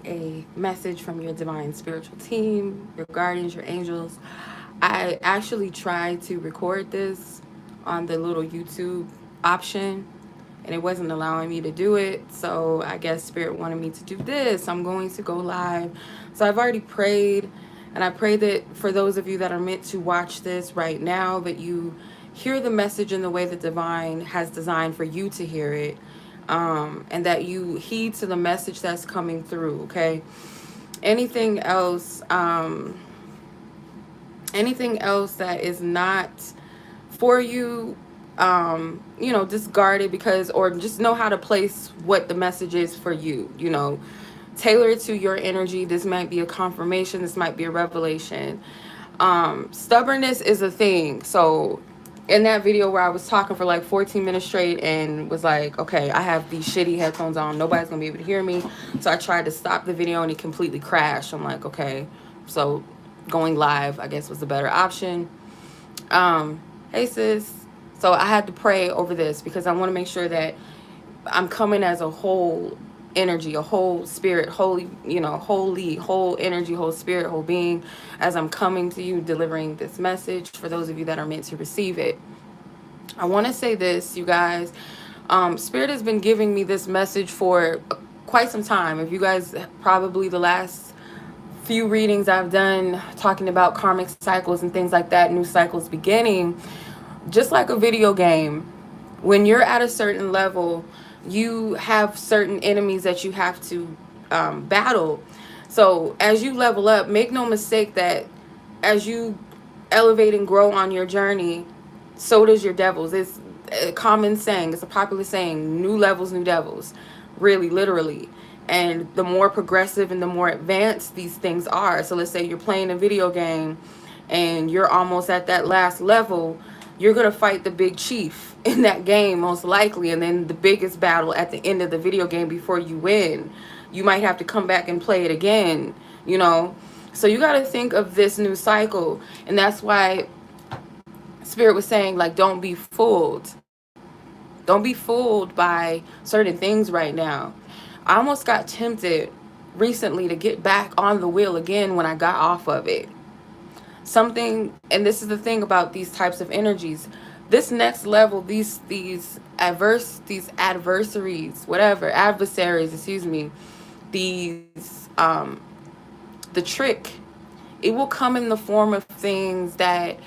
a message from your divine spiritual team, your guardians, your angels. I actually tried to record this on the little YouTube option, and it wasn't allowing me to do it. So I guess Spirit wanted me to do this. I'm going to go live. So I've already prayed, and I pray that for those of you that are meant to watch this right now, that you hear the message in the way that divine has designed for you to hear it, and that you heed to the message that's coming through. Okay. Anything else? Anything else that is not for you, discard it, because, or just know how to place what the message is for you. Tailor it to your energy. This might be a confirmation. This might be a revelation. Stubbornness is a thing. So in that video where I was talking for like 14 minutes straight and was like, okay, I have these shitty headphones on, nobody's gonna be able to hear me. So I tried to stop the video and it completely crashed. I'm like, okay, so going live, I guess, was the better option. Hey sis. So I had to pray over this because I want to make sure that I'm coming as a whole energy, a whole spirit, holy, whole energy, whole spirit, whole being, as I'm coming to you, delivering this message for those of you that are meant to receive it. I want to say this, you guys. Spirit has been giving me this message for quite some time. If you guys, probably the last few readings I've done talking about karmic cycles and things like that, new cycles beginning, just like a video game, when you're at a certain level, you have certain enemies that you have to battle. So as you level up, make no mistake that as you elevate and grow on your journey, so does your devils. It's a common saying, it's a popular saying, new levels, new devils, really, literally. And the more progressive and the more advanced these things are. So let's say you're playing a video game and you're almost at that last level, you're going to fight the big chief in that game, most likely. And then the biggest battle at the end of the video game before you win. You might have to come back and play it again. So you got to think of this new cycle. And that's why Spirit was saying, like, don't be fooled. Don't be fooled by certain things right now. I almost got tempted recently to get back on the wheel again when I got off of it. And this is the thing about these types of energies. This next level, these adversaries, whatever, adversaries, excuse me, the trick, it will come in the form of things that,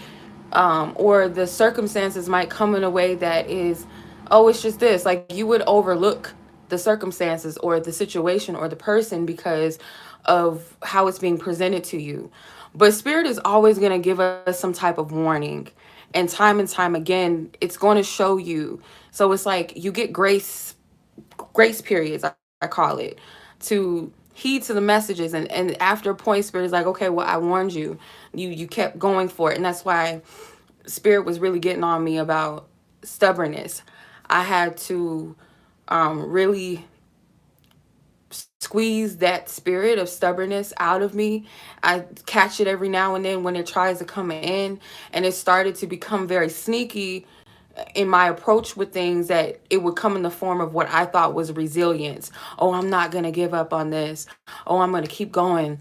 or the circumstances might come in a way that is, oh, it's just this. Like, you would overlook the circumstances or the situation or the person because of how it's being presented to you. But Spirit is always going to give us some type of warning. And time again, it's going to show you. So it's like you get grace periods, I call it, to heed to the messages. And after a point, Spirit is like, okay, well, I warned you. You kept going for it. And that's why Spirit was really getting on me about stubbornness. I had to really squeeze that spirit of stubbornness out of me. I catch it every now and then when it tries to come in, and it started to become very sneaky in my approach with things, that it would come in the form of what I thought was resilience. Oh, I'm not going to give up on this. Oh, I'm going to keep going.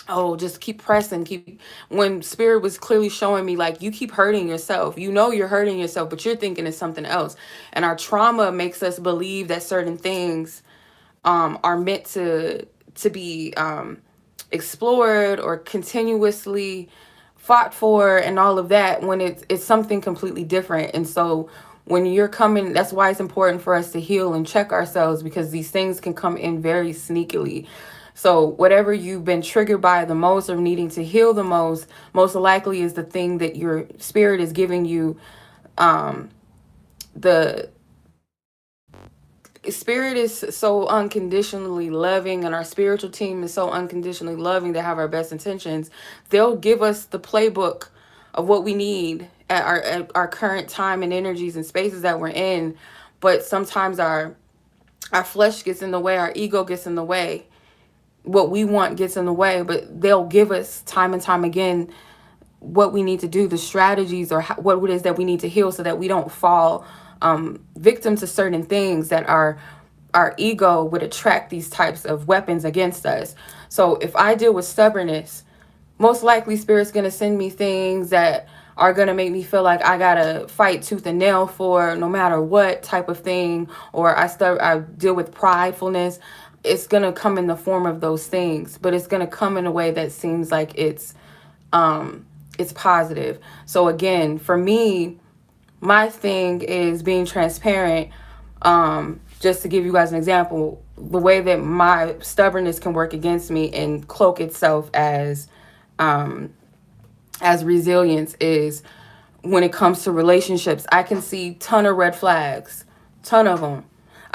Oh, just keep pressing, when Spirit was clearly showing me, like, you keep hurting yourself. You're hurting yourself, but you're thinking it's something else. And our trauma makes us believe that certain things are meant to be explored or continuously fought for and all of that, when it's something completely different. And so when you're coming, that's why it's important for us to heal and check ourselves, because these things can come in very sneakily. So whatever you've been triggered by the most or needing to heal the most likely is the thing that your spirit is giving you. The Spirit is so unconditionally loving, and our spiritual team is so unconditionally loving, to have our best intentions. They'll give us the playbook of what we need at our current time and energies and spaces that we're in. But sometimes our flesh gets in the way, our ego gets in the way, what we want gets in the way. But they'll give us time and time again what we need to do, the strategies, or what it is that we need to heal, so that we don't fall victim to certain things that are our ego would attract these types of weapons against us. So if I deal with stubbornness, most likely Spirit's going to send me things that are going to make me feel like I got to fight tooth and nail for no matter what type of thing. Or I deal with pridefulness. It's going to come in the form of those things, but it's going to come in a way that seems like it's positive. So again, for me, my thing is being transparent. Just to give you guys an example, the way that my stubbornness can work against me and cloak itself as resilience is when it comes to relationships. I can see ton of red flags, ton of them.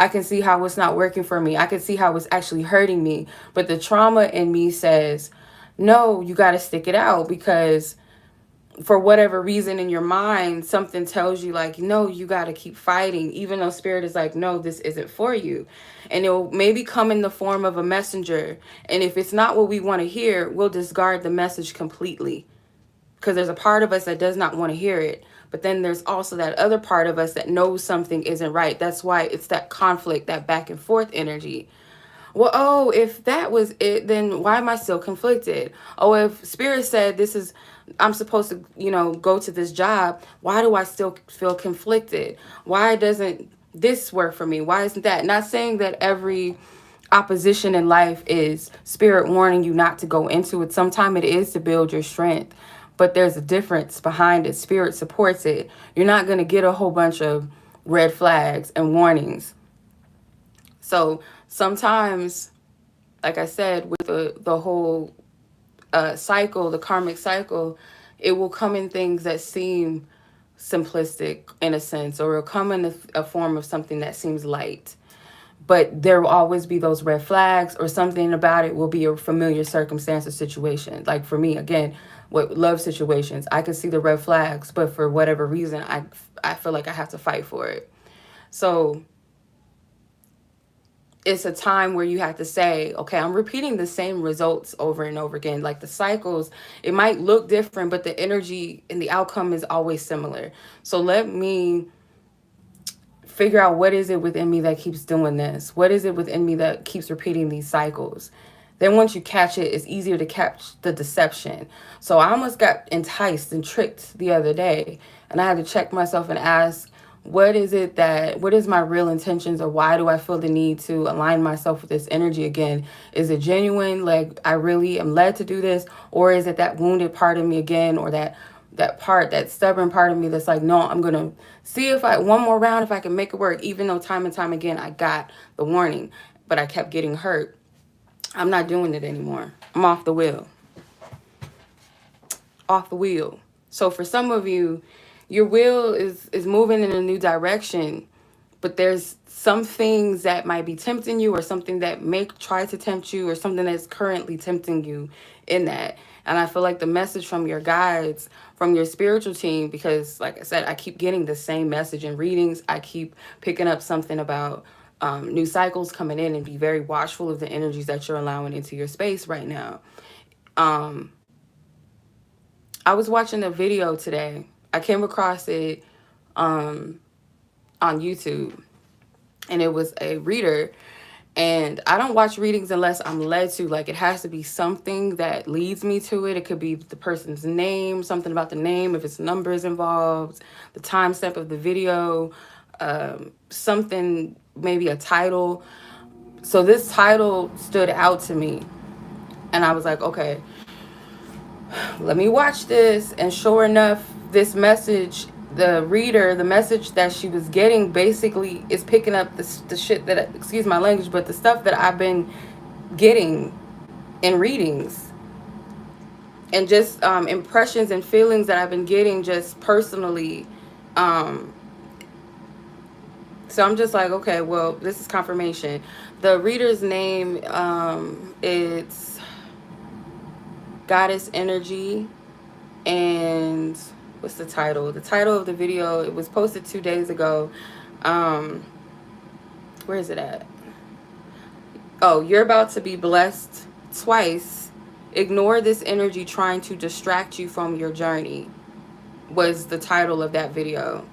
I can see how it's not working for me. I can see how it's actually hurting me. But the trauma in me says, no, you got to stick it out, because for whatever reason in your mind, something tells you like, no, you got to keep fighting, even though Spirit is like, no, this isn't for you. And it'll maybe come in the form of a messenger. And if it's not what we want to hear, we'll discard the message completely, because there's a part of us that does not want to hear it. But then there's also that other part of us that knows something isn't right. That's why it's that conflict, that back and forth energy. Well, oh, if that was it, then why am I still conflicted? Oh, if Spirit said I'm supposed to, go to this job, why do I still feel conflicted? Why doesn't this work for me? Why isn't that? Not saying that every opposition in life is Spirit warning you not to go into it. Sometimes it is to build your strength, but there's a difference behind it. Spirit supports it. You're not going to get a whole bunch of red flags and warnings. So sometimes, like I said, with the whole cycle, the karmic cycle, it will come in things that seem simplistic in a sense, or it'll come in a form of something that seems light. But there will always be those red flags, or something about it will be a familiar circumstance or situation. Like for me, again, with love situations, I can see the red flags, but for whatever reason, I feel like I have to fight for it. So it's a time where you have to say, okay, I'm repeating the same results over and over again. Like the cycles, it might look different, but the energy and the outcome is always similar. So let me figure out, what is it within me that keeps doing this? What is it within me that keeps repeating these cycles? Then once you catch it, it's easier to catch the deception. So I almost got enticed and tricked the other day, and I had to check myself and ask, what is my real intentions, or why do I feel the need to align myself with this energy again? Is it genuine? Like I really am led to do this, or is it that wounded part of me again, or that stubborn part of me that's like, no, I'm going to see one more round, if I can make it work, even though time and time again, I got the warning, but I kept getting hurt. I'm not doing it anymore. I'm off the wheel. Off the wheel. So for some of you, your wheel is moving in a new direction, but there's some things that might be tempting you, or something that may try to tempt you, or something that's currently tempting you in that. And I feel like the message from your guides, from your spiritual team, because like I said, I keep getting the same message in readings. I keep picking up something about new cycles coming in, and be very watchful of the energies that you're allowing into your space right now. I was watching a video today. I came across it on YouTube, and it was a reader. And I don't watch readings unless I'm led to. Like, it has to be something that leads me to it. It could be the person's name, something about the name, if it's numbers involved, the time step of the video, something, maybe a title. So this title stood out to me, and I was like, okay, let me watch this. And sure enough, this message, the reader, the message that she was getting basically is picking up the shit that, excuse my language, but the stuff that I've been getting in readings, and just impressions and feelings that I've been getting just personally. So I'm just like, okay, well, this is confirmation. The reader's name, it's Goddess Energy. And what's the title? The title of the video, it was posted 2 days ago. Where is it at? Oh, you're about to be blessed twice. Ignore this energy trying to distract you from your journey, was the title of that video.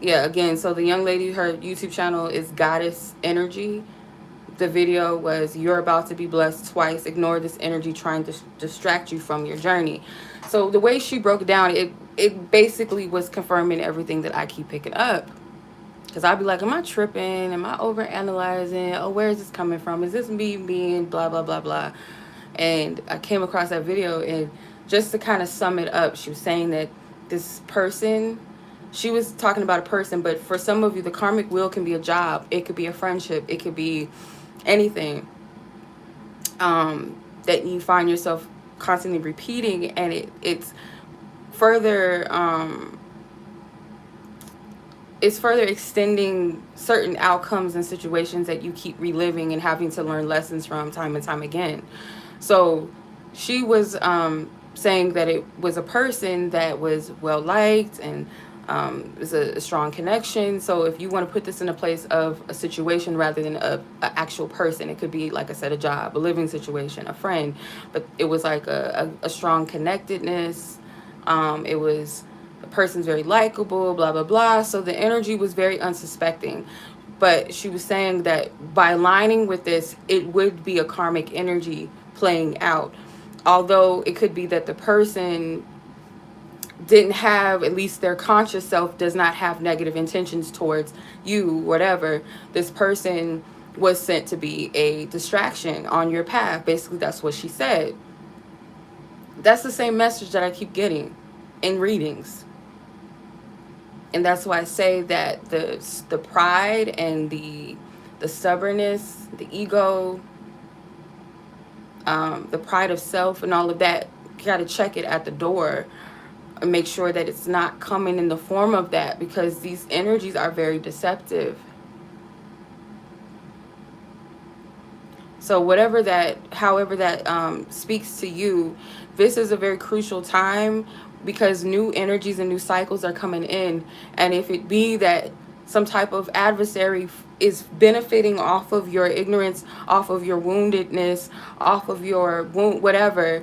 Yeah, again, so the young lady, her YouTube channel is Goddess Energy. The video was, "You're about to be blessed twice. Ignore this energy trying to distract you from your journey." So the way she broke it down, it basically was confirming everything that I keep picking up. Because I'd be like, am I tripping? Am I over analyzing? Oh, where is this coming from? Is this me being blah, blah, blah, blah? And I came across that video, and just to kind of sum it up, she was saying that this person, she was talking about a person, but for some of you, the karmic wheel can be a job. It could be a friendship. It could be anything that you find yourself constantly repeating, and further it's further extending certain outcomes and situations that you keep reliving and having to learn lessons from time and time again. So she was saying that it was a person that was well liked, and is a strong connection. So if you want to put this in a place of a situation rather than a actual person, it could be, like I said, a job, a living situation, a friend, but it was like a strong connectedness. It was, the person's very likable, blah, blah, blah. So the energy was very unsuspecting. But she was saying that by aligning with this, it would be a karmic energy playing out. Although it could be that the person didn't have, at least their conscious self does not have negative intentions towards you, whatever. This person was sent to be a distraction on your path. Basically, that's what she said. That's the same message that I keep getting in readings. And that's why I say that the pride and the stubbornness, the ego, the pride of self and all of that, you got to check it at the door and make sure that it's not coming in the form of that, because these energies are very deceptive. So whatever that, however that speaks to you, this is a very crucial time, because new energies and new cycles are coming in. And if it be that some type of adversary is benefiting off of your ignorance, off of your woundedness, off of your wound, whatever,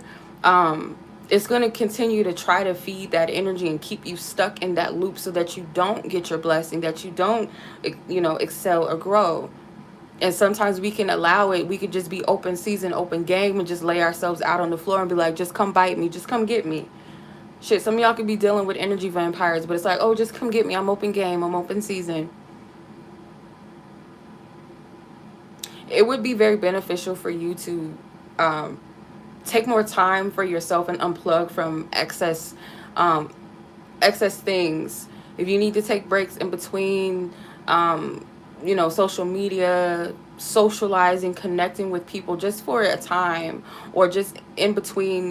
it's going to continue to try to feed that energy and keep you stuck in that loop, so that you don't get your blessing, that you don't, excel or grow. And sometimes we can allow it. We could just be open season, open game, and just lay ourselves out on the floor and be like, just come bite me, just come get me. Shit, some of y'all could be dealing with energy vampires, but it's like, oh, just come get me. I'm open game. I'm open season. It would be very beneficial for you to take more time for yourself and unplug from excess things. If you need to take breaks in between, social media, socializing, connecting with people just for a time, or just in between,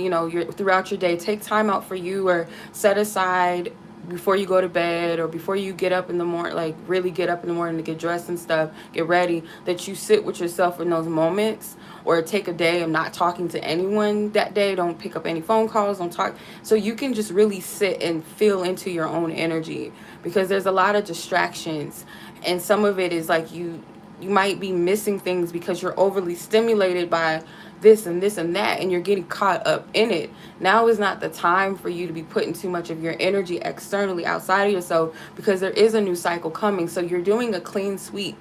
throughout your day, take time out for you, or set aside before you go to bed or before you get up in the morning, like really get up in the morning to get dressed and stuff, get ready, that you sit with yourself in those moments. Or take a day of not talking to anyone that day. Don't pick up any phone calls, don't talk, so you can just really sit and feel into your own energy, because there's a lot of distractions, and some of it is like you might be missing things because you're overly stimulated by this and this and that, and you're getting caught up in it. Now is not the time for you to be putting too much of your energy externally outside of yourself, because there is a new cycle coming. So you're doing a clean sweep.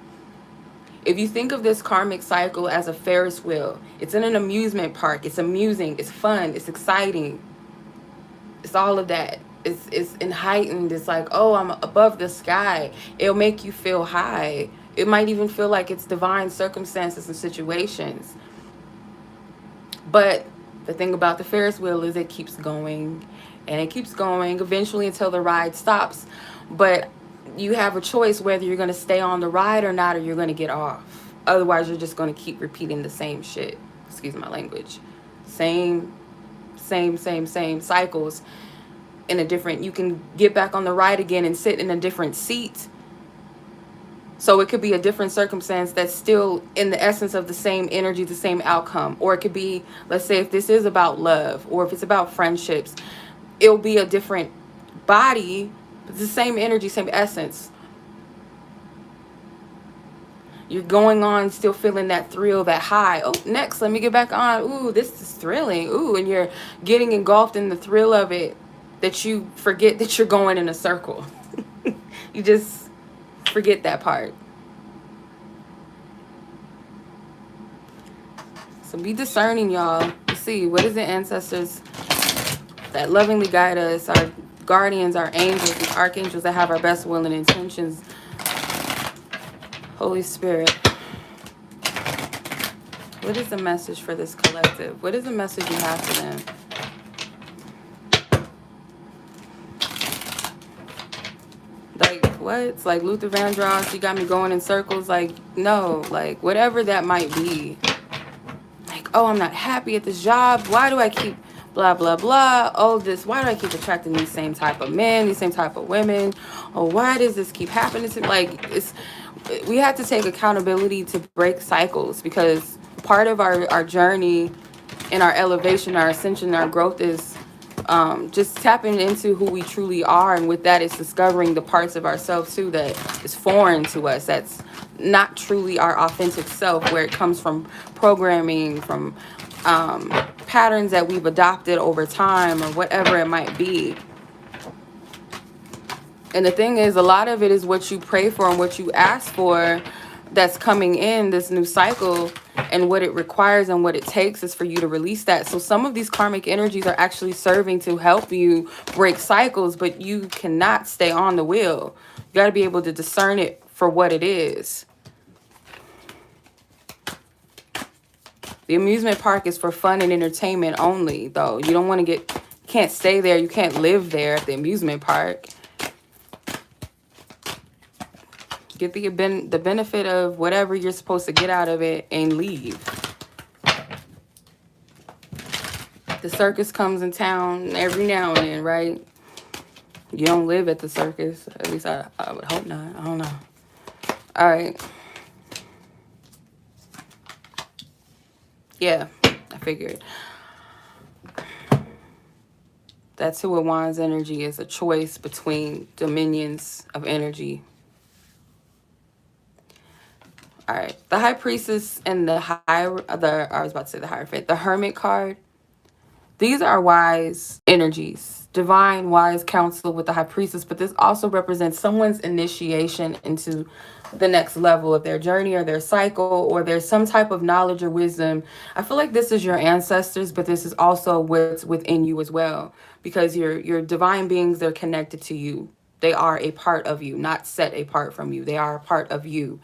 If you think of this karmic cycle as a Ferris wheel, it's in an amusement park. It's amusing, it's fun, it's exciting. It's all of that. It's heightened. It's like, oh, I'm above the sky. It'll make you feel high. It might even feel like it's divine circumstances and situations. But the thing about the Ferris wheel is it keeps going and it keeps going eventually until the ride stops. But you have a choice whether you're going to stay on the ride or not, or you're going to get off. Otherwise, you're just going to keep repeating the same shit. Excuse my language. Same cycles in a different, you can get back on the ride again and sit in a different seat. So it could be a different circumstance that's still in the essence of the same energy, the same outcome. Or it could be, let's say if this is about love, or if it's about friendships, it'll be a different body, but the same energy, same essence. You're going on, still feeling that thrill, that high. Oh, next, let me get back on. Ooh, this is thrilling. Ooh, and you're getting engulfed in the thrill of it, that you forget that you're going in a circle. You just forget that part. So be discerning, y'all. See, what is the ancestors that lovingly guide us, our guardians, our angels, the archangels that have our best will and intentions. Holy Spirit, what is the message for this collective? What is the message you have for them? Like, what? It's like Luther Vandross, you got me going in circles. Like, no, like, whatever that might be. Like, oh, I'm not happy at this job. Why do I keep blah, blah, blah? Oh, this, why do I keep attracting these same type of men, these same type of women? Oh, why does this keep happening to me? Like, we have to take accountability to break cycles, because part of our journey and our elevation, our ascension, our growth is just tapping into who we truly are. And with that, it's discovering the parts of ourselves too that is foreign to us, that's not truly our authentic self, where it comes from programming, from patterns that we've adopted over time, or whatever it might be. And the thing is, a lot of it is what you pray for and what you ask for that's coming in this new cycle, and what it requires and what it takes is for you to release that. So some of these karmic energies are actually serving to help you break cycles, but you cannot stay on the wheel. You got to be able to discern it for what it is. The amusement park is for fun and entertainment only, though. You don't want to can't stay there. You can't live there at the amusement park. Get the benefit of whatever you're supposed to get out of it and leave. The circus comes in town every now and then, right? You don't live at the circus. At least I would hope not. I don't know. All right. Yeah, I figured. That Two of Wands energy is a choice between dominions of energy. All right, the High Priestess and the Hierophant, the Hermit card. These are wise energies, divine wise counsel with the High Priestess, but this also represents someone's initiation into the next level of their journey or their cycle, or there's some type of knowledge or wisdom. I feel like this is your ancestors, but this is also what's within you as well, because your divine beings, they're connected to you. They are a part of you, not set apart from you. They are a part of you.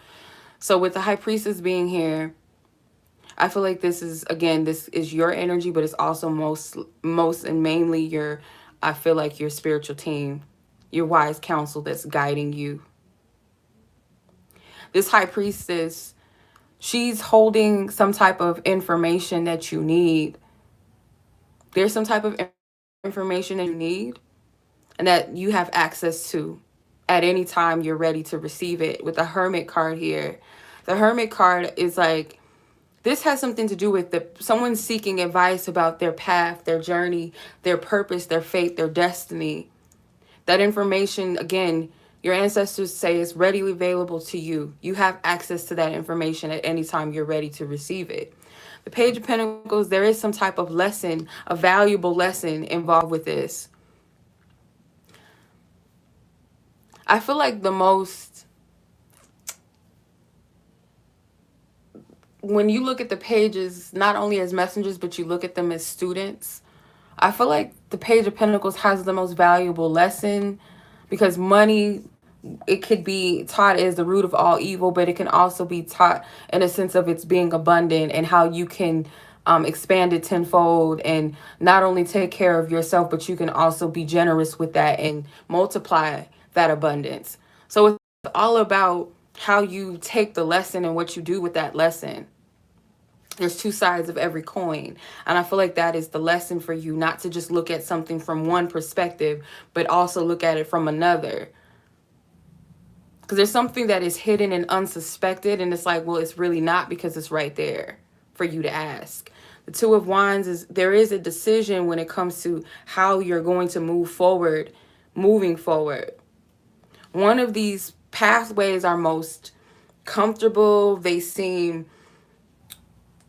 So with the High Priestess being here, I feel like this is, again, this is your energy, but it's also most and mainly I feel like your spiritual team, your wise counsel that's guiding you. This High Priestess, she's holding some type of information that you need. There's some type of information that you need and that you have access to at any time you're ready to receive it. With the Hermit card here, the Hermit card is like, this has something to do with someone seeking advice about their path, their journey, their purpose, their fate, their destiny. That information, again, your ancestors say is readily available to you. You have access to that information at any time you're ready to receive it. The Page of Pentacles, there is some type of lesson, a valuable lesson involved with this. I feel like when you look at the pages, not only as messengers, but you look at them as students, I feel like the Page of Pentacles has the most valuable lesson, because money, it could be taught as the root of all evil, but it can also be taught in a sense of it's being abundant and how you can expand it tenfold and not only take care of yourself, but you can also be generous with that and multiply that abundance. So it's all about how you take the lesson and what you do with that lesson. There's two sides of every coin. And I feel like that is the lesson for you, not to just look at something from one perspective, but also look at it from another. Because there's something that is hidden and unsuspected, and it's like, well, it's really not, because it's right there for you to ask. The Two of Wands there is a decision when it comes to how you're going to move forward, moving forward. One of these pathways are most comfortable.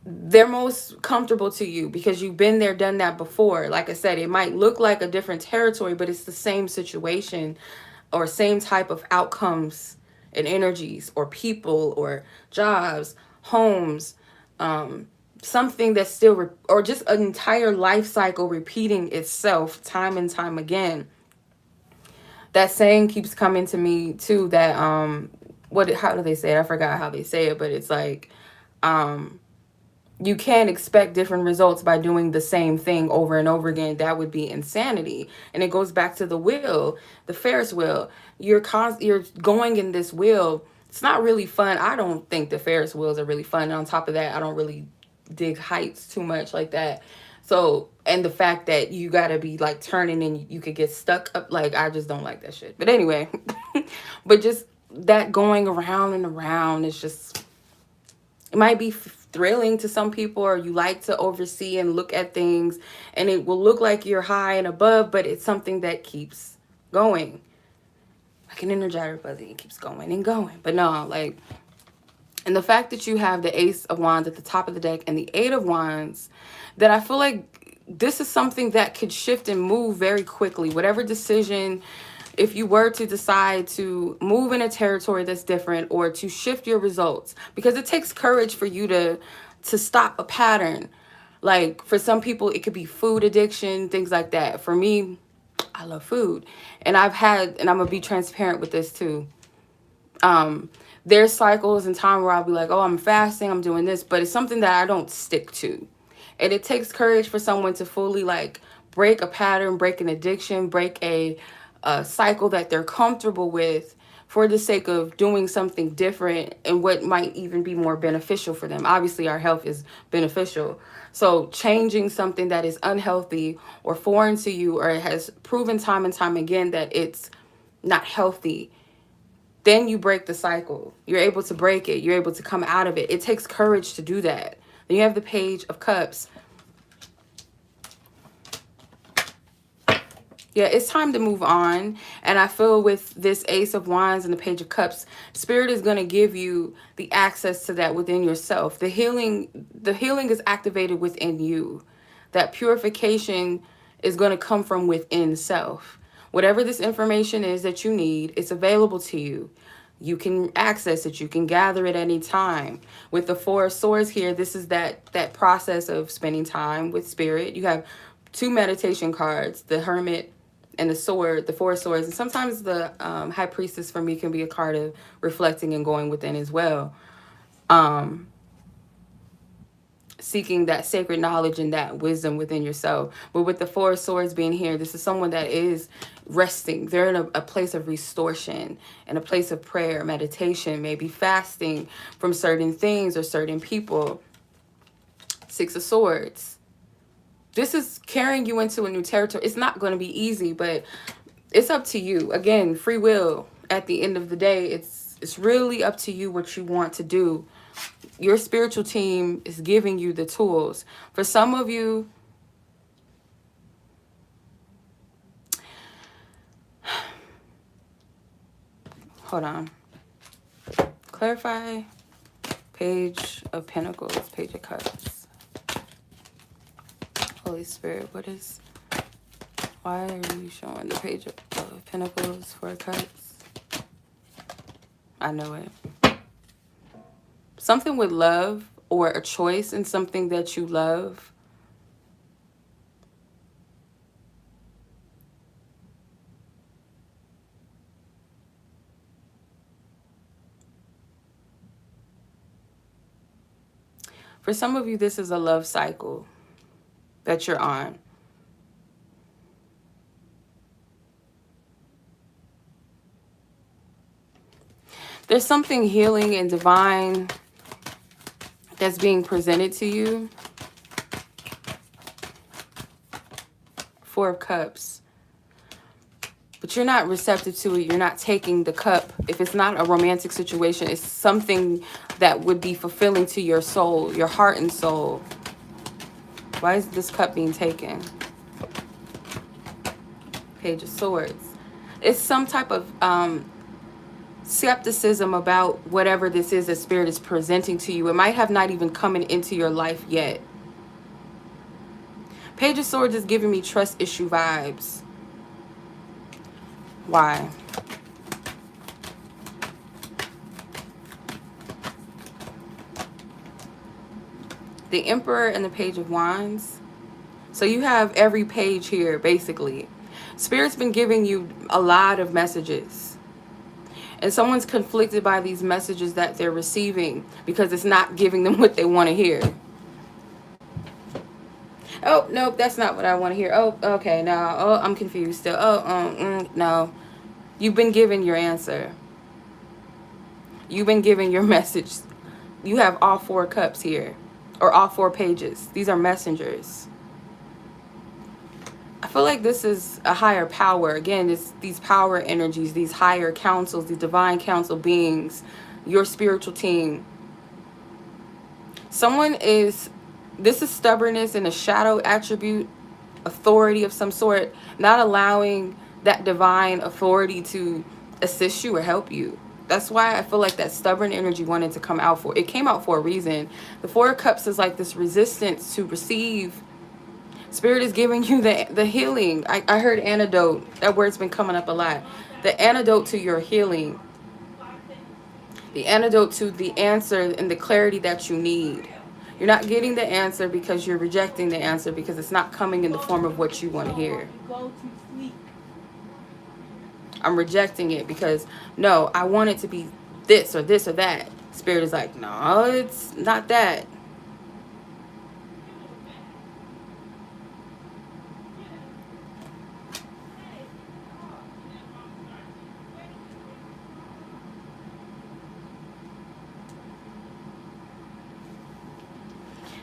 They're most comfortable to you because you've been there, done that before. Like I said, it might look like a different territory, but it's the same situation. or same type of outcomes and energies or people or jobs, homes, something that's still or just an entire life cycle repeating itself time and time again. That saying keeps coming to me too, that how do they say it? I forgot how they say it, but it's like you can't expect different results by doing the same thing over and over again. That would be insanity. And it goes back to the wheel, the Ferris wheel. You're going in this wheel. It's not really fun. I don't think the Ferris wheels are really fun. And on top of that, I don't really dig heights too much like that. So, and the fact that you got to be like turning and you could get stuck up, like, I just don't like that shit. But anyway, but just that going around and around is just, it might be thrilling to some people, or you like to oversee and look at things and it will look like you're high and above, but it's something that keeps going. Like an Energizer Bunny, it keeps going and going. But no, like, and the fact that you have the Ace of Wands at the top of the deck and the Eight of Wands, that I feel like this is something that could shift and move very quickly. Whatever decision, if you were to decide to move in a territory that's different or to shift your results, because it takes courage for you to stop a pattern. Like for some people, it could be food addiction, things like that. For me, I love food. And and I'm going to be transparent with this too. There's cycles and time where I'll be like, oh, I'm fasting, I'm doing this, but it's something that I don't stick to. And it takes courage for someone to fully like break a pattern, break an addiction, break a cycle that they're comfortable with for the sake of doing something different and what might even be more beneficial for them. Obviously, our health is beneficial. So changing something that is unhealthy or foreign to you, or it has proven time and time again that it's not healthy, then you break the cycle. You're able to break it. You're able to come out of it. It takes courage to do that. Then you have the Page of Cups. Yeah, it's time to move on. And I feel with this Ace of Wands and the Page of Cups, Spirit is going to give you the access to that within yourself. The healing is activated within you. That purification is going to come from within self. Whatever this information is that you need, it's available to you. You can access it. You can gather it any time. With the Four of Swords here, this is that process of spending time with Spirit. You have two meditation cards, the Hermit and the Sword, the Four of Swords. And sometimes the High Priestess for me can be a card of reflecting and going within as well. Seeking that sacred knowledge and that wisdom within yourself. But with the Four of Swords being here, this is someone that is resting. They're in a place of restoration and a place of prayer, meditation, maybe fasting from certain things or certain people. Six of Swords. This is carrying you into a new territory. It's not going to be easy, but it's up to you. Again, free will. At the end of the day, it's really up to you what you want to do. Your spiritual team is giving you the tools. For some of you, hold on. Clarify. Page of Pentacles, Page of Cups. Holy Spirit, why are you showing the Page of Pentacles, Four of Cups? I know it. Something with love, or a choice in something that you love. For some of you, this is a love cycle that you're on. There's something healing and divine that's being presented to you. Four of Cups. But you're not receptive to it. You're not taking the cup. If it's not a romantic situation, it's something that would be fulfilling to your soul, your heart and soul. Why is this cup being taken? Page of Swords. It's some type of skepticism about whatever this is that Spirit is presenting to you. It might have not even come into your life yet. Page of Swords is giving me trust issue vibes. Why? the Emperor and the Page of Wands. So you have every page here, basically. Spirit's been giving you a lot of messages. And someone's conflicted by these messages that they're receiving because it's not giving them what they want to hear. Oh, nope, that's not what I want to hear. Oh, okay, now, oh, I'm confused still. Oh, no. You've been given your answer. You've been given your message. You have all 4 cups here, or all 4 pages. These are messengers. I feel like this is a higher power. Again, it's these power energies, these higher councils, these divine council beings, your spiritual team. This is stubbornness and a shadow attribute, authority of some sort, not allowing that divine authority to assist you or help you. That's why I feel like that stubborn energy wanted to come out for. It came out for a reason. The 4 of Cups is like this resistance to receive. Spirit is giving you the healing. I heard antidote. That word's been coming up a lot. The antidote to your healing. The antidote to the answer and the clarity that you need. You're not getting the answer because you're rejecting the answer because it's not coming in the form of what you want to hear. I'm rejecting it because, no, I want it to be this or this or that. Spirit is like, no, it's not that.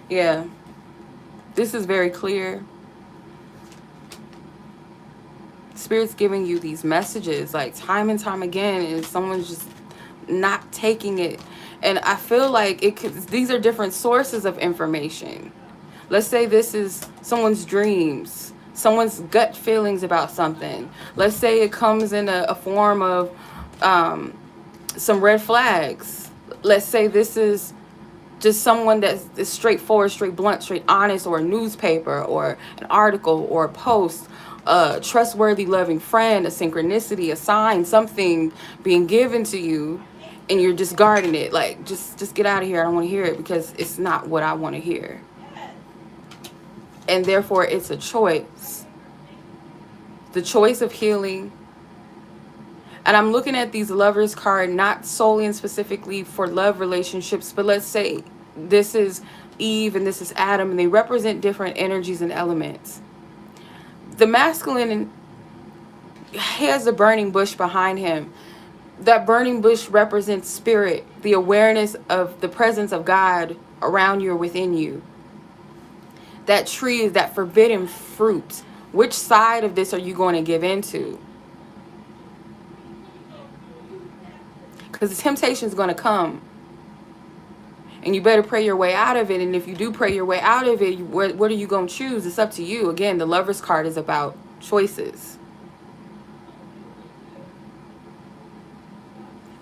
Yeah, this is very clear. Spirit's giving you these messages like time and time again, and someone's just not taking it. And I feel like these are different sources of information. Let's say this is someone's dreams, someone's gut feelings about something. Let's say it comes in a form of some red flags. Let's say this is just someone that's straightforward, straight blunt, straight honest, or a newspaper, or an article, or a post, a trustworthy, loving friend, a synchronicity, a sign, something being given to you, and you're just guarding it. Like, just get out of here. I don't want to hear it because it's not what I want to hear. And therefore, it's a choice. The choice of healing. And I'm looking at these lovers card, not solely and specifically for love relationships, but let's say this is Eve and this is Adam, and they represent different energies and elements. The masculine, he has a burning bush behind him. That burning bush represents spirit, the awareness of the presence of God around you or within you. That tree is that forbidden fruit. Which side of this are you going to give into? Because the temptation is going to come. And you better pray your way out of it. And if you do pray your way out of it, what are you going to choose? It's up to you. Again, the Lover's card is about choices.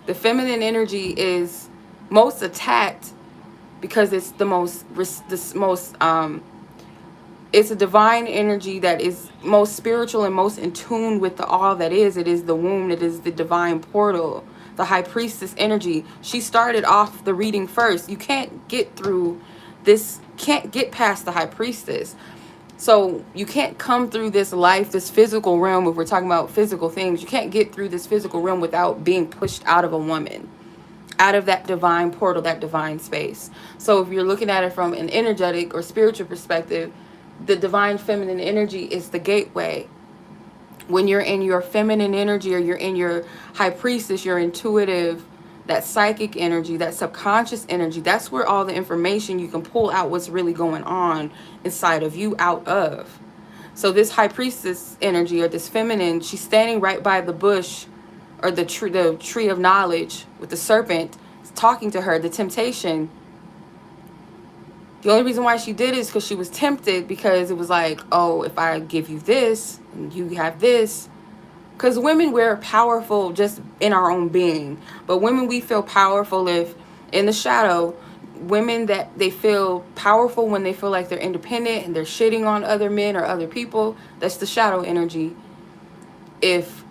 The feminine energy is most attacked because it's it's a divine energy that is most spiritual and most in tune with the all that is. It is the womb. It is the divine portal. The High Priestess energy. She started off the reading first. You can't get through this, can't get past the High Priestess. So you can't come through this life, this physical realm, if we're talking about physical things. You can't get through this physical realm without being pushed out of a woman, out of that divine portal, that divine space. So if you're looking at it from an energetic or spiritual perspective, the divine feminine energy is the gateway. When you're in your feminine energy or you're in your High Priestess, your intuitive, that psychic energy, that subconscious energy, that's where all the information you can pull out what's really going on inside of you out of. So this High Priestess energy or this feminine, she's standing right by the bush or the tree of knowledge with the serpent talking to her, the temptation. The only reason why she did it is because she was tempted, because it was like, oh, if I give you this and you have this. Because women, we're powerful just in our own being. But women, we feel powerful if in the shadow, women that they feel powerful when they feel like they're independent and they're shitting on other men or other people. That's the shadow energy. If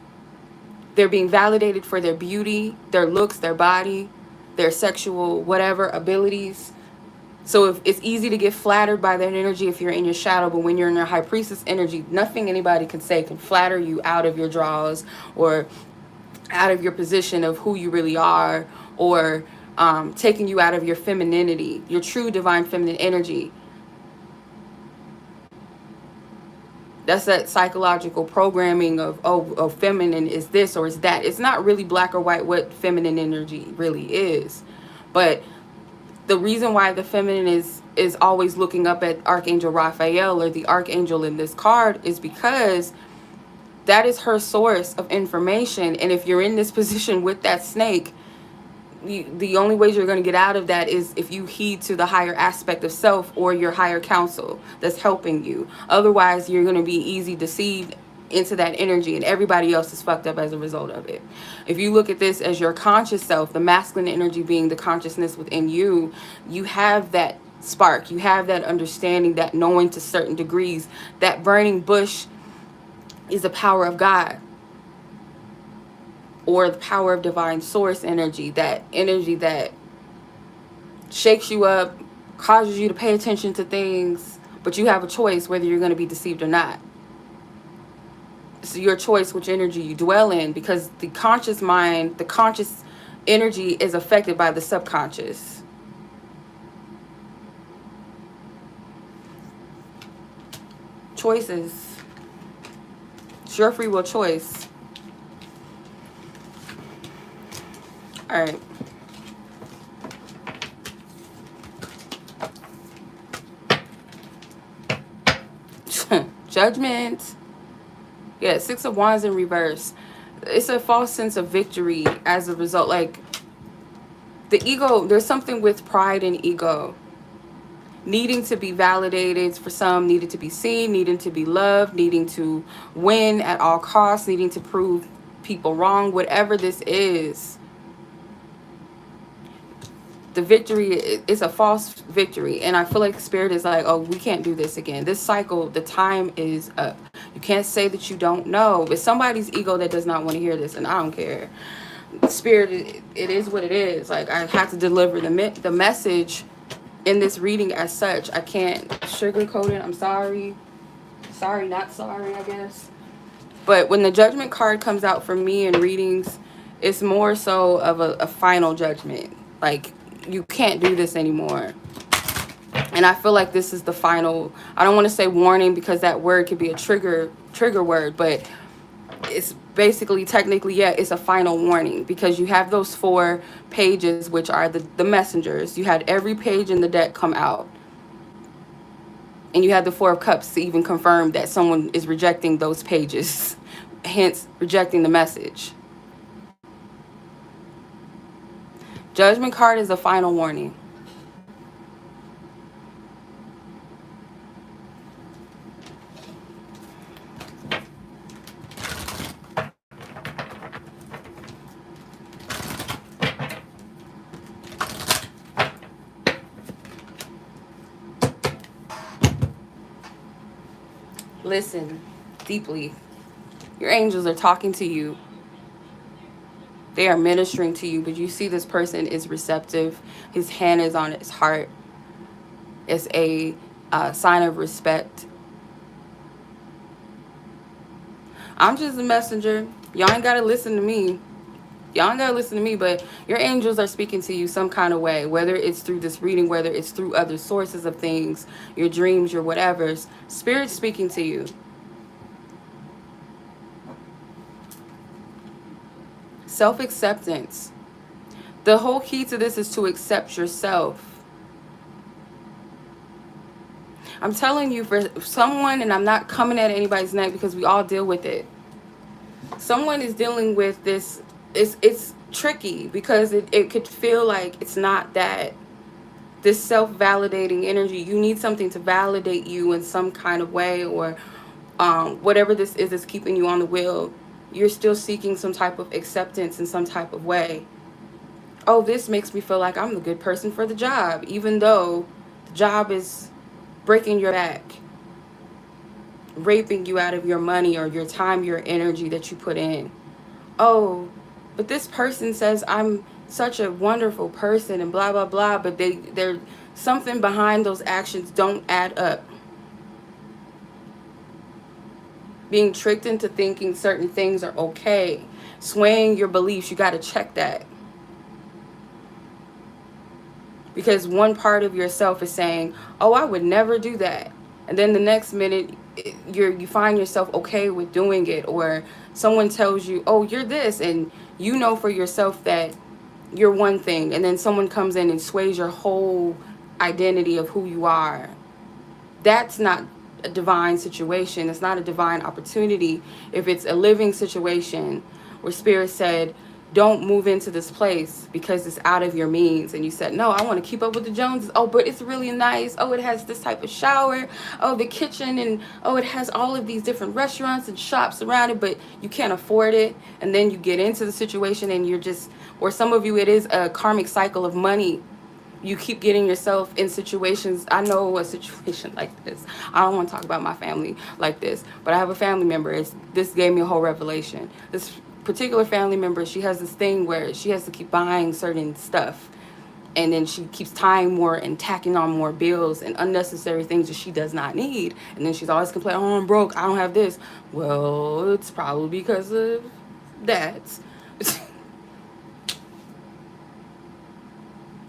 they're being validated for their beauty, their looks, their body, their sexual whatever abilities, So if it's easy to get flattered by that energy if you're in your shadow, but when you're in your high priestess energy, nothing anybody can say can flatter you out of your draws or out of your position of who you really are, or taking you out of your femininity, your true divine feminine energy. That's that psychological programming of, oh, feminine is this or is that. It's not really black or white what feminine energy really is. But the reason why the feminine is always looking up at Archangel Raphael or the archangel in this card is because that is her source of information. And if you're in this position with that snake, the only ways you're going to get out of that is if you heed to the higher aspect of self or your higher counsel that's helping you. Otherwise, you're going to be easy deceived into that energy, and everybody else is fucked up as a result of it. If you look at this as your conscious self, the masculine energy being the consciousness within you, you have that spark, you have that understanding, that knowing to certain degrees. That burning bush is the power of God, or the power of divine source energy, that energy that shakes you up, causes you to pay attention to things, but you have a choice whether you're going to be deceived or not. It's your choice which energy you dwell in, because the conscious mind, the conscious energy is affected by the subconscious. Choices. It's your free will choice. All right. Judgment. Yeah, Six of Wands in reverse. It's a false sense of victory as a result. Like, the ego, there's something with pride and ego. Needing to be validated for some, needing to be seen, needing to be loved, needing to win at all costs, needing to prove people wrong, whatever this is. The victory is a false victory. And I feel like Spirit is like, oh, we can't do this again. This cycle, the time is up. You can't say that you don't know. It's somebody's ego that does not want to hear this, and I don't care. Spirit, it is what it is. Like, I have to deliver the message in this reading as such. I can't sugarcoat it. I'm sorry. Sorry, not sorry, I guess. But when the judgment card comes out for me in readings, it's more so of a final judgment. Like, you can't do this anymore. And I feel like this is the final, I don't want to say warning because that word could be a trigger word, but it's basically, technically, yeah, it's a final warning, because you have those 4 pages, which are the messengers. You had every page in the deck come out. And you had the 4 of Cups to even confirm that someone is rejecting those pages, hence rejecting the message. Judgment card is a final warning. Listen deeply. Your angels are talking to you. They are ministering to you, but you see this person is receptive. His hand is on his heart. It's a sign of respect. I'm just a messenger. Y'all ain't got to listen to me. Y'all ain't got to listen to me, but your angels are speaking to you some kind of way, whether it's through this reading, whether it's through other sources of things, your dreams, your whatever's. Spirit's speaking to you. Self-acceptance. The whole key to this is to accept yourself. I'm telling you, for someone, and I'm not coming at anybody's neck because we all deal with it. Someone is dealing with this. It's tricky because it could feel like it's not that. This self-validating energy, you need something to validate you in some kind of way, or whatever this is that's keeping you on the wheel. You're still seeking some type of acceptance in some type of way. Oh, this makes me feel like I'm the good person for the job, even though the job is breaking your back, raping you out of your money or your time, your energy that you put in. Oh, but this person says I'm such a wonderful person and blah, blah, blah, but they're something behind those actions don't add up. Being tricked into thinking certain things are okay, swaying your beliefs, you got to check that. Because one part of yourself is saying, oh, I would never do that. And then the next minute, you find yourself okay with doing it. Or someone tells you, oh, you're this. And you know for yourself that you're one thing. And then someone comes in and sways your whole identity of who you are. That's not a divine situation. It's not a divine opportunity. If it's a living situation where Spirit said, don't move into this place because it's out of your means, and you said, no, I want to keep up with the Joneses. Oh, but it's really nice. Oh, it has this type of shower. Oh, the kitchen, and oh, it has all of these different restaurants and shops around it, but you can't afford it. And then you get into the situation and you're just, or some of you, it is a karmic cycle of money. You keep getting yourself in situations. I know a situation like this. I don't want to talk about my family like this, but I have a family member. This gave me a whole revelation. This particular family member, she has this thing where she has to keep buying certain stuff, and then she keeps tying more and tacking on more bills and unnecessary things that she does not need. And then she's always complaining, oh, I'm broke, I don't have this. Well, it's probably because of that.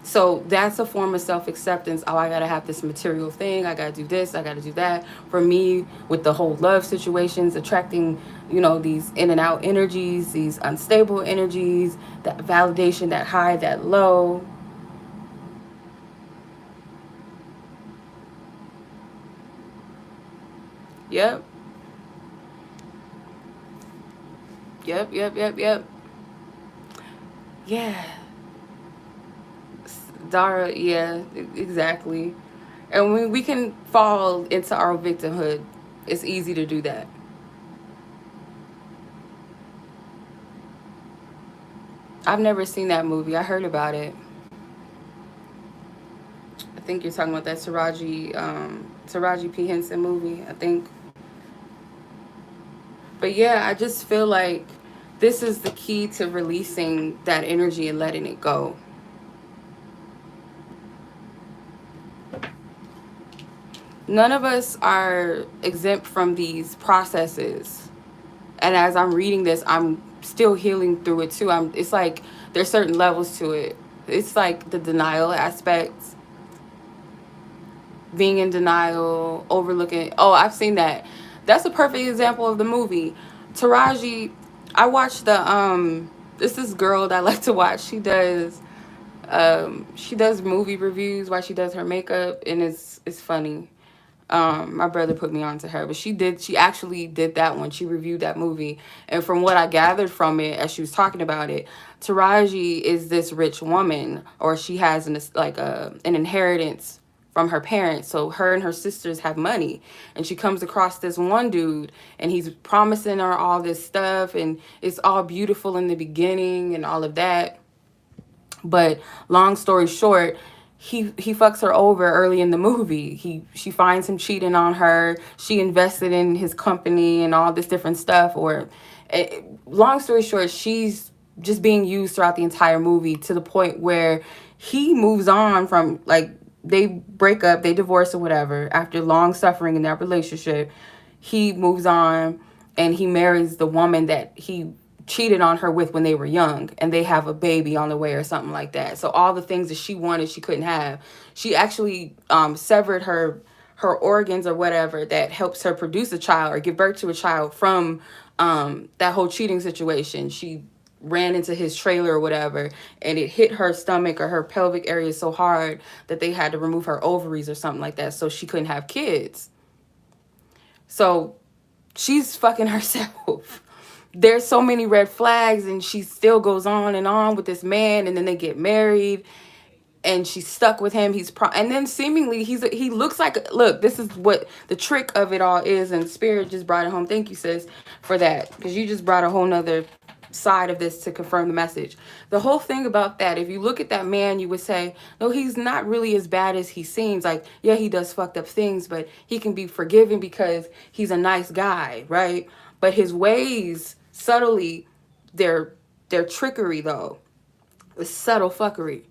So that's a form of self-acceptance. Oh, I gotta have this material thing. I gotta do this. I gotta do that. For me, with the whole love situations, attracting, these in and out energies, these unstable energies, that validation, that high, that low. Yep. Yep. Yep. Yep. Yep. Yeah. Dara. Yeah. Exactly. And we can fall into our victimhood. It's easy to do that. I've never seen that movie. I heard about it. I think you're talking about that Taraji P. Henson movie, I think. But yeah, I just feel like this is the key to releasing that energy and letting it go. None of us are exempt from these processes. And as I'm reading this, I'm still healing through it too. It's like there's certain levels to it. It's like the denial aspects, being in denial, overlooking. Oh, I've seen that. That's a perfect example of the movie. Taraji, I watched this girl that I like to watch. She does movie reviews while she does her makeup, and it's funny. My brother put me on to her, but she actually did that one. She reviewed that movie. And from what I gathered from it as she was talking about it, Taraji is this rich woman, or she has an inheritance from her parents. So her and her sisters have money, and she comes across this one dude, and he's promising her all this stuff, and it's all beautiful in the beginning and all of that. But long story short, he fucks her over early in the movie. She finds him cheating on her. She invested in his company and all this different stuff. Long story short, she's just being used throughout the entire movie, to the point where he moves on from, like, they break up, they divorce or whatever. After long suffering in that relationship, he moves on and he marries the woman that he cheated on her with when they were young, and they have a baby on the way or something like that. So all the things that she wanted, she couldn't have. She actually severed her organs or whatever that helps her produce a child or give birth to a child from that whole cheating situation. She ran into his trailer or whatever, and it hit her stomach or her pelvic area so hard that they had to remove her ovaries or something like that, so she couldn't have kids. So she's fucking herself. There's so many red flags, and she still goes on and on with this man, and then they get married, and she's stuck with him. And then seemingly he looks like, look, this is what the trick of it all is, and Spirit just brought it home. Thank you, sis, for that, because you just brought a whole nother side of this to confirm the message. The whole thing about that, if you look at that man, you would say, no, he's not really as bad as he seems. Like, yeah, he does fucked up things, but he can be forgiven because he's a nice guy, right? But his ways, subtly, they're trickery, though. It's subtle fuckery.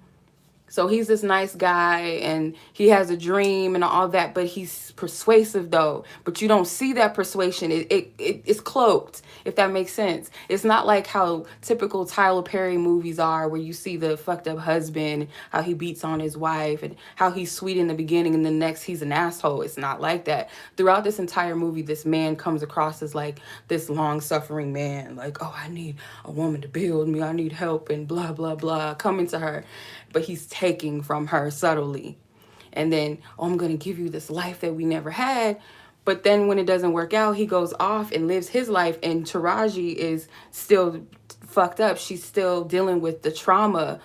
So he's this nice guy and he has a dream and all that, but he's persuasive though. But you don't see that persuasion. It's cloaked, if that makes sense. It's not like how typical Tyler Perry movies are, where you see the fucked up husband, how he beats on his wife, and how he's sweet in the beginning and the next he's an asshole. It's not like that. Throughout this entire movie, this man comes across as like this long-suffering man, like, oh, I need a woman to build me, I need help, and blah, blah, blah, coming to her. But he's taking from her subtly. And then, oh, I'm going to give you this life that we never had. But then when it doesn't work out, he goes off and lives his life. And Taraji is still fucked up. She's still dealing with the trauma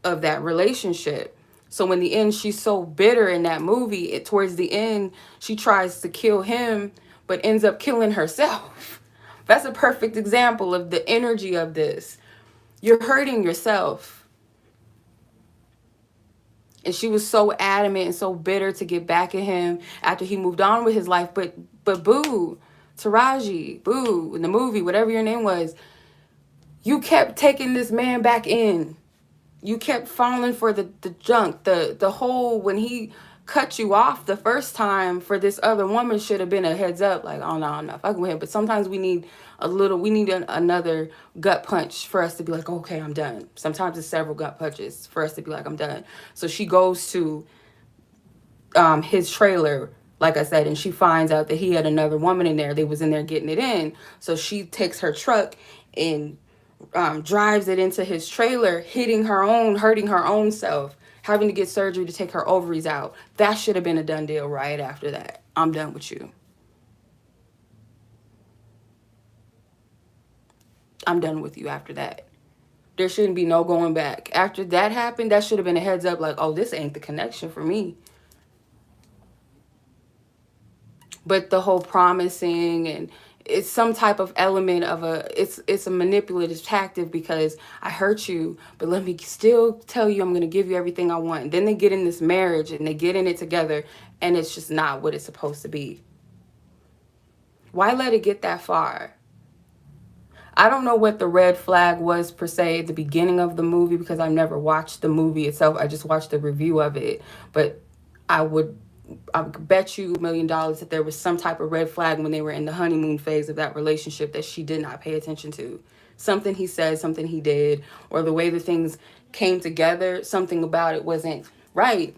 of that relationship. So in the end, she's so bitter in that movie. Towards the end, she tries to kill him, but ends up killing herself. That's a perfect example of the energy of this. You're hurting yourself. And she was so adamant and so bitter to get back at him after he moved on with his life. But boo, Taraji, boo, in the movie, whatever your name was, you kept taking this man back in. You kept falling for the junk. The whole, when he cut you off the first time for this other woman, should have been a heads up. Like, oh, no, I'm not fucking with him. But sometimes we need another gut punch for us to be like, okay, I'm done. Sometimes it's several gut punches for us to be like, I'm done. So she goes to his trailer, like I said, and she finds out that he had another woman in there. They was in there getting it in. So she takes her truck and drives it into his trailer, hurting her own self, having to get surgery to take her ovaries out. That should have been a done deal right after that. I'm done with you. I'm done with you after that. There shouldn't be no going back. After that happened, that should have been a heads up, like, oh, this ain't the connection for me. But the whole promising, and it's some type of element of it's a manipulative tactic, because I hurt you, but let me still tell you I'm going to give you everything I want. And then they get in this marriage and they get in it together, and it's just not what it's supposed to be. Why let it get that far? I don't know what the red flag was per se at the beginning of the movie, because I've never watched the movie itself. I just watched the review of it. But I bet you $1 million that there was some type of red flag when they were in the honeymoon phase of that relationship that she did not pay attention to. Something he said, something he did, or the way the things came together, something about it wasn't right.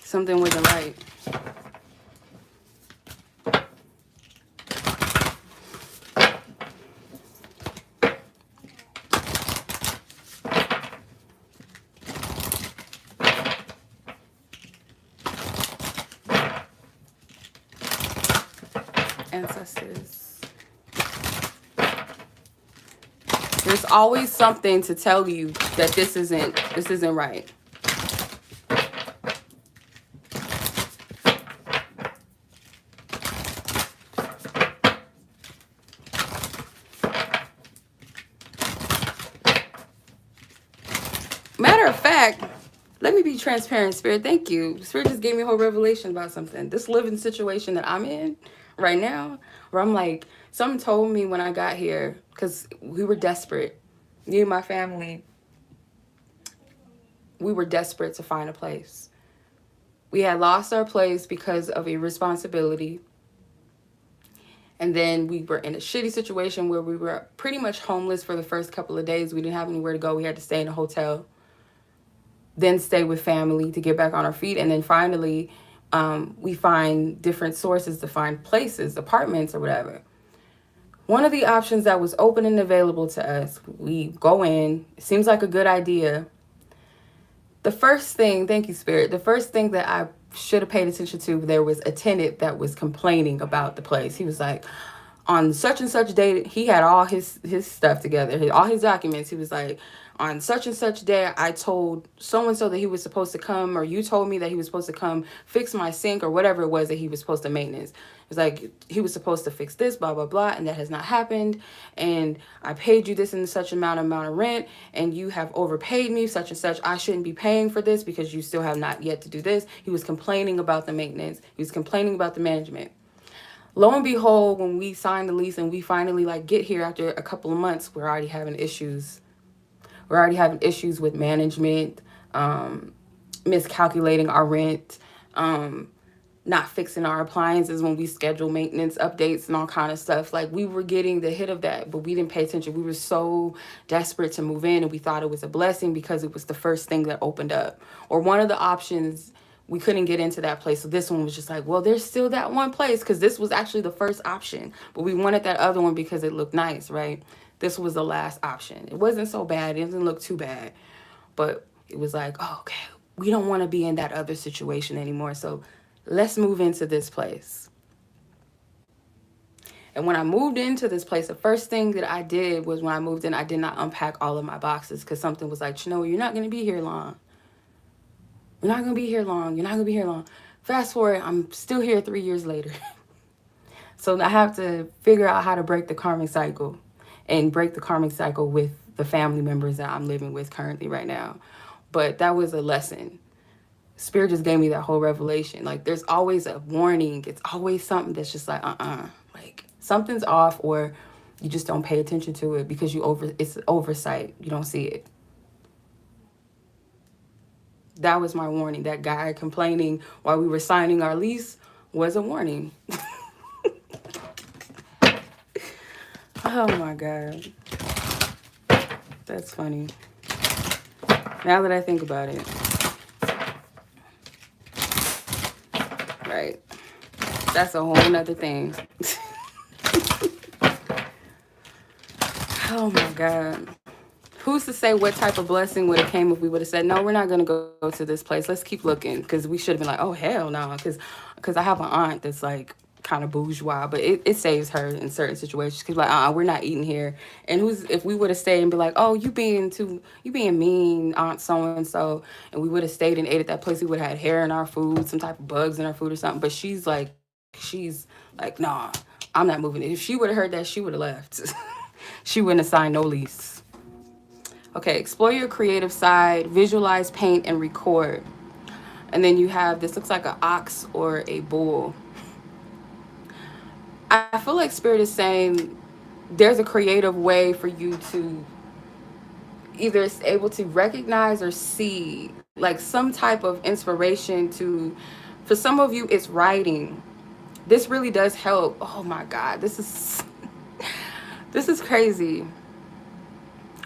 Something wasn't right. Ancestors. There's always something to tell you that this isn't right. Matter of fact, let me be transparent, Spirit. Thank you. Spirit just gave me a whole revelation about something. This living situation that I'm in right now, where I'm like, someone told me when I got here, because we were desperate. Me and my family, we were desperate to find a place. We had lost our place because of irresponsibility. And then we were in a shitty situation where we were pretty much homeless for the first couple of days. We didn't have anywhere to go. We had to stay in a hotel. Then stay with family to get back on our feet. And then finally, we find different sources to find places, apartments or whatever. One of the options that was open and available to us, we go in. It seems like a good idea. The first thing, thank you, Spirit, the first thing that I should have paid attention to, there was a tenant that was complaining about the place. He was like, on such and such day, he had all his stuff together, all his documents. He was like, on such and such day, I told so-and-so that he was supposed to come, or you told me that he was supposed to come fix my sink, or whatever it was that he was supposed to maintenance. It was like, he was supposed to fix this, blah, blah, blah, and that has not happened. And I paid you this and such amount of rent, and you have overpaid me, such and such. I shouldn't be paying for this because you still have not yet to do this. He was complaining about the maintenance. He was complaining about the management. Lo and behold, when we signed the lease and we finally like get here after a couple of months, we're already having issues. We're already having issues with management, miscalculating our rent, not fixing our appliances when we schedule maintenance updates and all kind of stuff. Like, we were getting the hit of that, but we didn't pay attention. We were so desperate to move in, and we thought it was a blessing because it was the first thing that opened up, or one of the options. We couldn't get into that place, so this one was just like, well, there's still that one place, because this was actually the first option, but we wanted that other one because it looked nice, right? This was the last option. It wasn't so bad. It didn't look too bad, but it was like, oh, okay, we don't want to be in that other situation anymore, so let's move into this place. And when I moved into this place, the first thing that I did was, when I moved in, I did not unpack all of my boxes, because something was like, you're not going to be here long. You're not going to be here long. You're not going to be here long. Fast forward, I'm still here 3 years later. So I have to figure out how to break the karmic cycle, and break the karmic cycle with the family members that I'm living with currently right now. But that was a lesson. Spirit just gave me that whole revelation. Like, there's always a warning. It's always something that's just like, like something's off, or you just don't pay attention to it because it's oversight. You don't see it. That was my warning. That guy complaining while we were signing our lease was a warning. Oh my God. That's funny. Now that I think about it. Right. That's a whole nother thing. Oh my God. Who's to say what type of blessing would have came if we would have said, no, we're not going to go to this place. Let's keep looking. Because we should have been like, oh, hell no. Because I have an aunt that's like kind of bourgeois, but it saves her in certain situations. Because like, we're not eating here. And if we would have stayed and be like, oh, you being mean, Aunt so-and-so, and we would have stayed and ate at that place, we would have had hair in our food, some type of bugs in our food or something. But she's like, nah, I'm not moving. If she would have heard that, she would have left. She wouldn't have signed no lease. Okay, explore your creative side, visualize, paint, and record. And then you have, this looks like an ox or a bull. I feel like Spirit is saying there's a creative way for you to either able to recognize or see like some type of inspiration to, for some of you, it's writing. This really does help. Oh my God, this is crazy.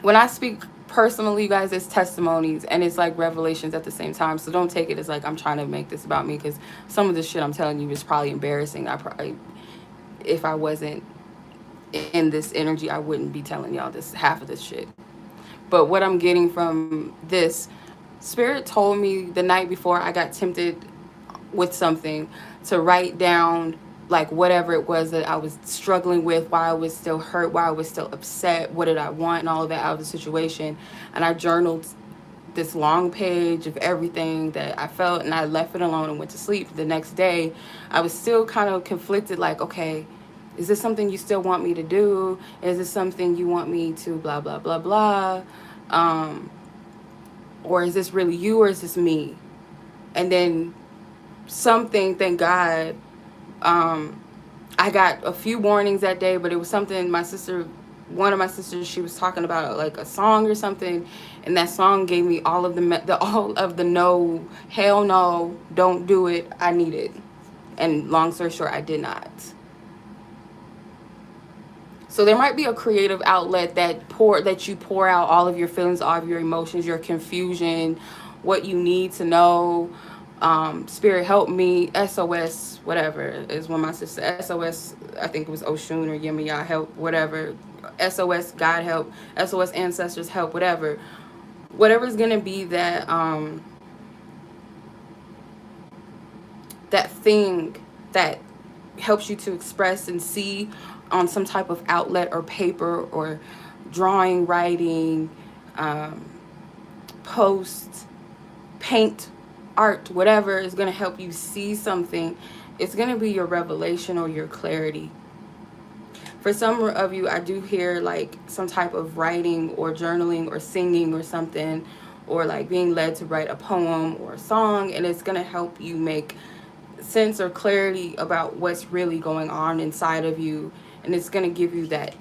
When I speak personally, you guys, it's testimonies and it's like revelations at the same time. So don't take it as like I'm trying to make this about me, because some of this shit I'm telling you is probably embarrassing. If I wasn't in this energy, I wouldn't be telling y'all this, half of this shit. But what I'm getting from this, Spirit told me the night before I got tempted with something to write down like whatever it was that I was struggling with, why I was still hurt, why I was still upset, what did I want, and all of that out of the situation. And I journaled this long page of everything that I felt, and I left it alone and went to sleep. The next day, I was still kind of conflicted, like, okay, is this something you still want me to do? Is this something you want me to blah, blah, blah, blah? Or is this really you, or is this me? And then something, thank God, I got a few warnings that day, but it was something one of my sisters, she was talking about like a song or something, and that song gave me all of the no, hell no, don't do it, I need it. And long story short, I did not. So there might be a creative outlet that you pour out all of your feelings, all of your emotions, your confusion, what you need to know. Spirit help me, SOS, whatever is when my sister, SOS, I think it was Oshun or Yemiya help, whatever, SOS God help, SOS ancestors help, whatever is gonna be that that thing that helps you to express and see on some type of outlet or paper or drawing, writing, post, paint, art, whatever is going to help you see something. It's going to be your revelation or your clarity. For some of you, I do hear like some type of writing or journaling or singing or something, or like being led to write a poem or a song, and it's going to help you make sense or clarity about what's really going on inside of you, and it's going to give you that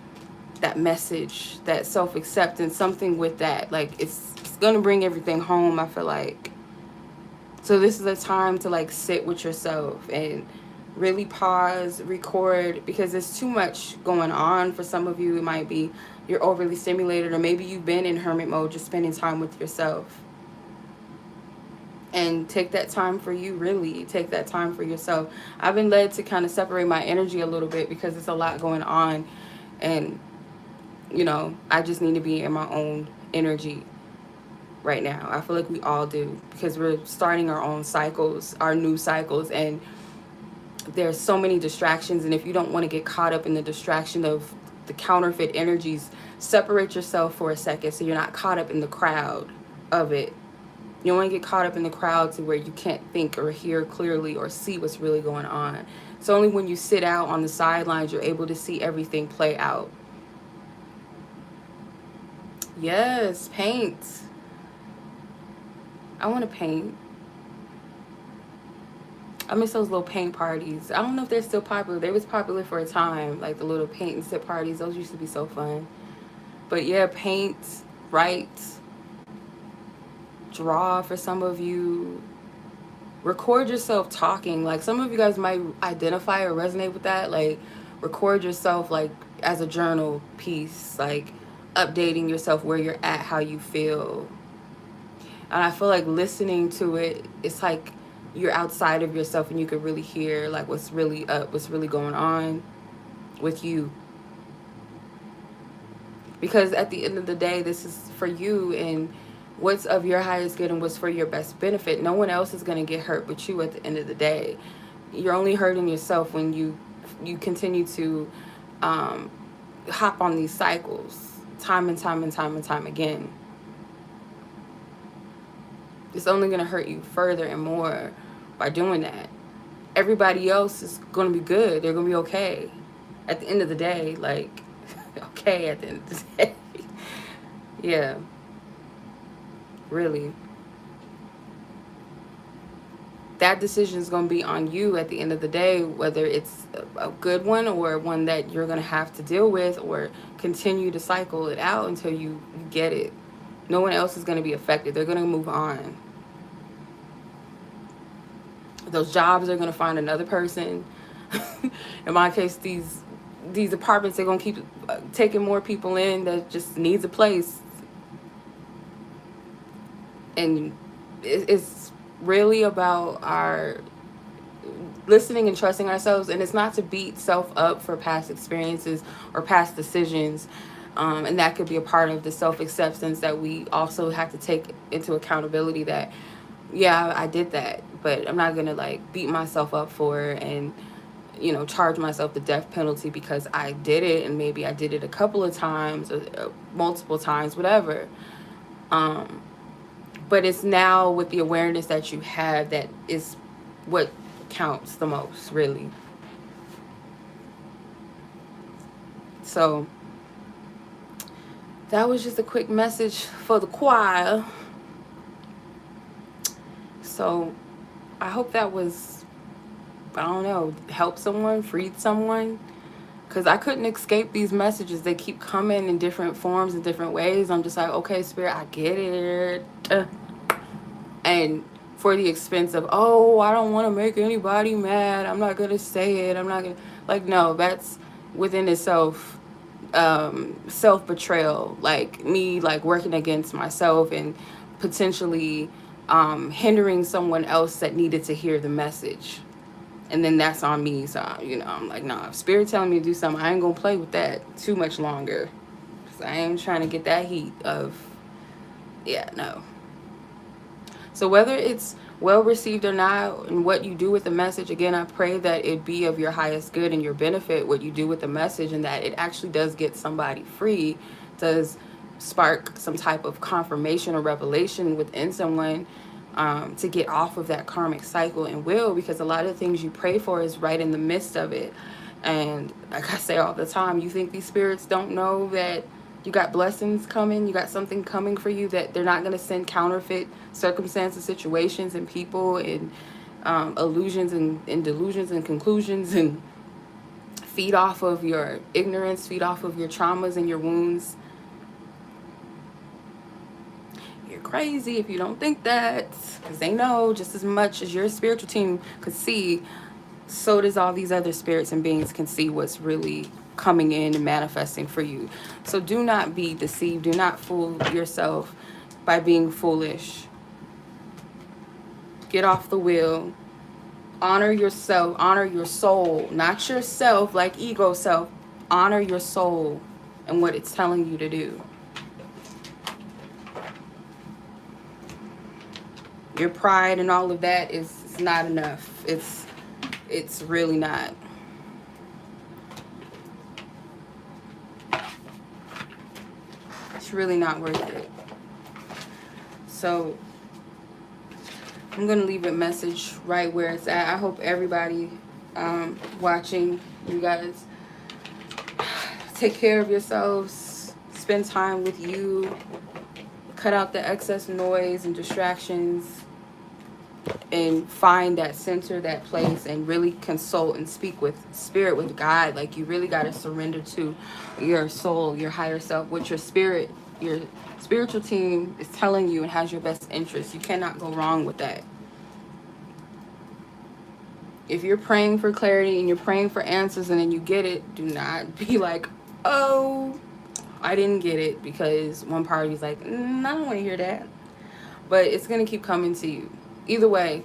message, that self-acceptance, something with that. Like it's going to bring everything home, I feel like. So this is a time to like sit with yourself and really pause, record, because there's too much going on. For some of you, it might be you're overly stimulated, or maybe you've been in hermit mode, just spending time with yourself. And take that time for you, really. Take that time for yourself. I've been led to kind of separate my energy a little bit because it's a lot going on. And, you know, I just need to be in my own energy right now. I feel like we all do, because we're starting our own cycles, our new cycles. And there's so many distractions. And if you don't want to get caught up in the distraction of the counterfeit energies, separate yourself for a second so you're not caught up in the crowd of it. You don't want to get caught up in the crowd to where you can't think or hear clearly or see what's really going on. It's only when you sit out on the sidelines you're able to see everything play out. Yes, paint. I want to paint. I miss those little paint parties. I don't know if they're still popular. They was popular for a time, like the little paint and sip parties. Those used to be so fun. But yeah, paint, write, draw for some of you. Record yourself talking. Like some of you guys might identify or resonate with that. Like record yourself like as a journal piece, like updating yourself where you're at, how you feel. And I feel like listening to it, it's like you're outside of yourself and you can really hear like what's really up, what's really going on with you. Because at the end of the day, this is for you and what's of your highest good and what's for your best benefit. No one else is going to get hurt but you at the end of the day. You're only hurting yourself when you continue to hop on these cycles time and time and time and time again. It's only going to hurt you further and more by doing that. Everybody else is going to be good. They're going to be okay. At the end of the day, like, okay at the end of the day. Yeah. Really. That decision is going to be on you at the end of the day, whether it's a good one or one that you're going to have to deal with or continue to cycle it out until you get it. No one else is going to be affected. They're going to move on. Those jobs are going to find another person. In my case, these apartments, they're going to keep taking more people in that just needs a place. And it's really about our listening and trusting ourselves. And it's not to beat self up for past experiences or past decisions. And that could be a part of the self-acceptance that we also have to take into accountability that, yeah, I did that, but I'm not going to like beat myself up for it and, you know, charge myself the death penalty because I did it. And maybe I did it a couple of times or multiple times, whatever. But it's now with the awareness that you have that is what counts the most, really. So that was just a quick message for the choir. So I hope that was, I don't know, helped someone, freed someone. Because I couldn't escape these messages. They keep coming in different forms and different ways. I'm just like, okay, Spirit, I get it. And for the expense of, oh, I don't want to make anybody mad. I'm not going to say it. I'm not going to, like, no, that's within itself self-betrayal. Like me, like working against myself and potentially hindering someone else that needed to hear the message. And then that's on me. So, you know, I'm like, nah, if Spirit telling me to do something, I ain't going to play with that too much longer. Because I ain't trying to get that heat of, yeah, no. So whether it's well received or not, and what you do with the message, again, I pray that it be of your highest good and your benefit, what you do with the message, and that it actually does get somebody free, does spark some type of confirmation or revelation within someone, to get off of that karmic cycle and will, because a lot of things you pray for is right in the midst of it. And like I say all the time, you think these spirits don't know that you got blessings coming, you got something coming for you, that they're not going to send counterfeit circumstances, situations, and people and illusions and delusions and conclusions, and feed off of your ignorance, feed off of your traumas and your wounds. You're crazy if you don't think that, because they know just as much as your spiritual team could see, so does all these other spirits and beings can see what's really coming in and manifesting for you. So do not be deceived. Do not fool yourself by being foolish. Get off the wheel. Honor yourself. Honor your soul. Not yourself like ego self. Honor your soul and what it's telling you to do. Your pride and all of that is not enough. It's really not. It's really not worth it. So I'm going to leave a message right where it's at. I hope everybody watching, you guys, take care of yourselves. Spend time with you. Cut out the excess noise and distractions. And find that center, that place, and really consult and speak with spirit, with God. Like, you really got to surrender to your soul, your higher self, what your spirit, your spiritual team is telling you and has your best interest. You cannot go wrong with that. If you're praying for clarity and you're praying for answers and then you get it, do not be like, oh, I didn't get it, because one party's like, I don't want to hear that. But it's going to keep coming to you. Either way,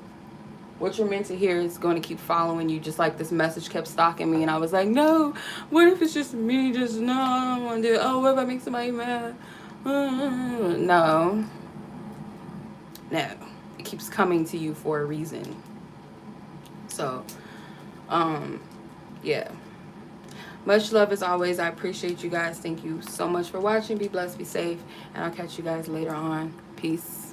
what you're meant to hear is going to keep following you, just like this message kept stalking me. And I was like, no, what if it's just me? Just, no, I don't want to do it. Oh, what if I make somebody mad? No. It keeps coming to you for a reason. So, yeah. Much love as always. I appreciate you guys. Thank you so much for watching. Be blessed, be safe, and I'll catch you guys later on. Peace.